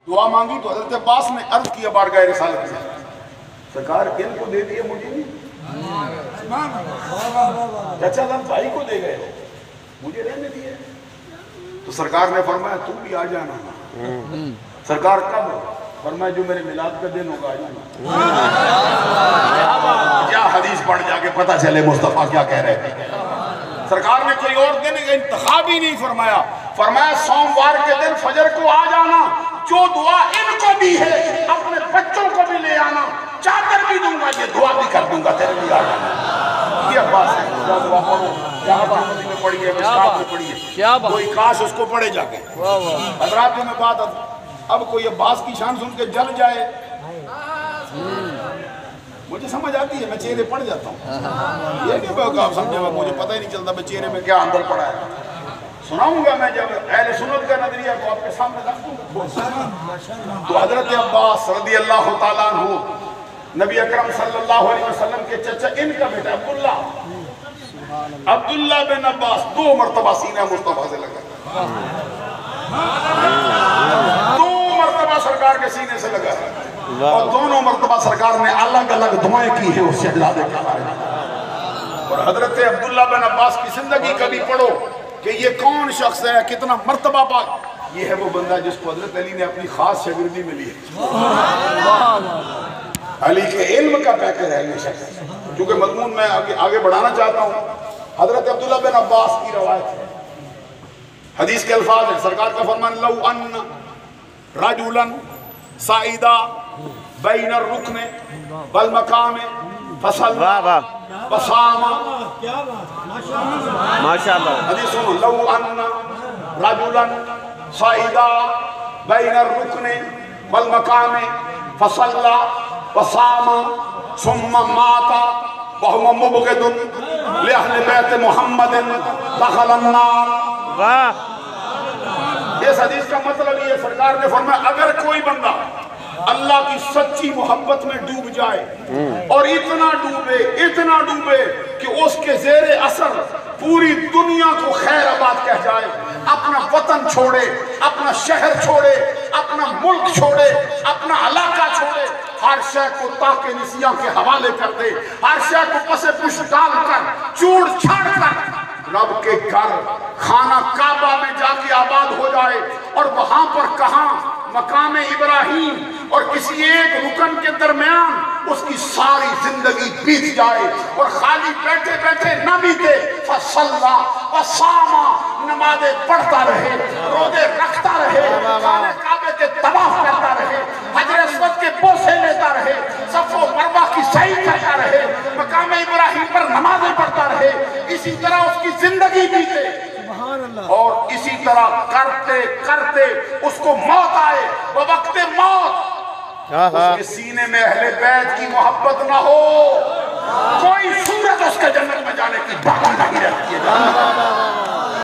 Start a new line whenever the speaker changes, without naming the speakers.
दुआ मांगी तो हजरत अब्बास ने अर्ज किया बारगाह रिसालत से, सरकार इनको दे दिए मुझे नहीं, चाचा जान भाई को दे गए, मुझे रहने दिए। तो सरकार ने फरमाया तुम भी आ जाना। सरकार कब? फरमाया जो मेरे मिलाद का दिन होगा आ जाना। क्या हदीस पढ़ जाके पता चले मुस्तफा क्या कह रहे थे। सरकार ने कोई और दिन का इंतखाब ही नहीं फरमाया, फरमाया सोमवार के दिन फजर को आ जाना, जो दुआ इनको दी है अपने बच्चों को भी ले आना, चादर भी दूंगा, ये दुआ भी कर दूंगा, तेरे भी आ जाना। ये अब्बास है, क्या दुआ पढ़ो, क्या बात में पढ़ी है, मिशकात में पढ़ी है, कोई काश उसको पढ़े जाके। हजरात में बात अब कोई अब्बास की शान सुन के जल जाए, मुझे समझ आती है, मैं चेहरे पढ़ जाता हूँ। ये नहीं आप समझे, मुझे पता ही नहीं चलता मैं चेहरे में क्या अंदर पड़ा है। सुनाऊंगा मैं जब अहले सुन्नत का नजरिया को आपके सामने रख दूंगा। तो हजरत अब्बास रज़ी अल्लाह ताला अन्हु नबी अकरम सल्लल्लाहु अलैहि वसल्लम के चचा, इनका बेटा अब्दुल्ला बिन अब्बास 2 मरतबा सीना मुस्तफा से लगा, 2 मरतबा सरकार के सीने से लगा, और दोनों मरतबा सरकार ने अलग अलग दुआएं की है उस शहजादे के बारे में। और हजरत अब्दुल्ला बिन अब्बास की जिंदगी कभी पढ़ो कि ये कौन शख्स है, कितना मर्तबा पाक। ये है वो बंदा जिसको हजरत अली ने अपनी खास शागिर्दी में ली है। अली के इल्म का पैकर है ये शख्स। क्योंकि मजमून मैं आगे बढ़ाना चाहता हूँ। हजरत अब्दुल्ला बिन अब्बास की रवायत है, हदीस के अल्फाज है, सरकार का फरमान लौ अन्न रजुलन साइदा बैन रुकन वल मकाम फसल्ला वसामा, माशाअल्लाह। हदीस सुनो, लौ अन्न रजुलन साइदा बैन रुकन वल मकाम फसल्ला वसामा सुम्मा माता वहुवा मुबग़िदुन लिअहले बैत मुहम्मदिन दख़लन नार। वाह! इस हदीस का मतलब ये, सरकार ने फरमाया अगर कोई बंदा अल्लाह की सच्ची मोहब्बत में डूब जाए और इतना डूबे कि उसके ज़ेरे असर पूरी दुनिया को खैराबाद कह जाए, अपना वतन छोड़े, अपना शहर छोड़े, अपना मुल्क छोड़े, अपना इलाका छोड़े, हर शय को ताके निसिया के हवाले कर दे, हर शय को पसे पुश डाल कर चूड़ छाड़ कर रब के घर खाना काबा में जाके आबाद हो जाए, और वहां पर कहां मकाम इब्राहिम और किसी एक रुकन के दरमियान उसकी सारी जिंदगी बीत जाए, और खाली बैठे बैठे न बीते, फसल्ला वसामा, नमाज़े पढ़ता रहे, रोजे रखता रहे, काबे के तवाफ करता रहे, हजर अस्वद के बोसे लेता रहे, सफो मरवा की सही करता रहे, मकाम इब्राहिम पर नमाज़ें पढ़ता रहे, इसी तरह उसकी जिंदगी बीते। और इसी तरह करते करते उसको मौत आए, वो वक्त मौत उसके सीने में अहले बैत की मोहब्बत ना हो, कोई सूरत उसके जन्नत में जाने की बात नहीं रहती है।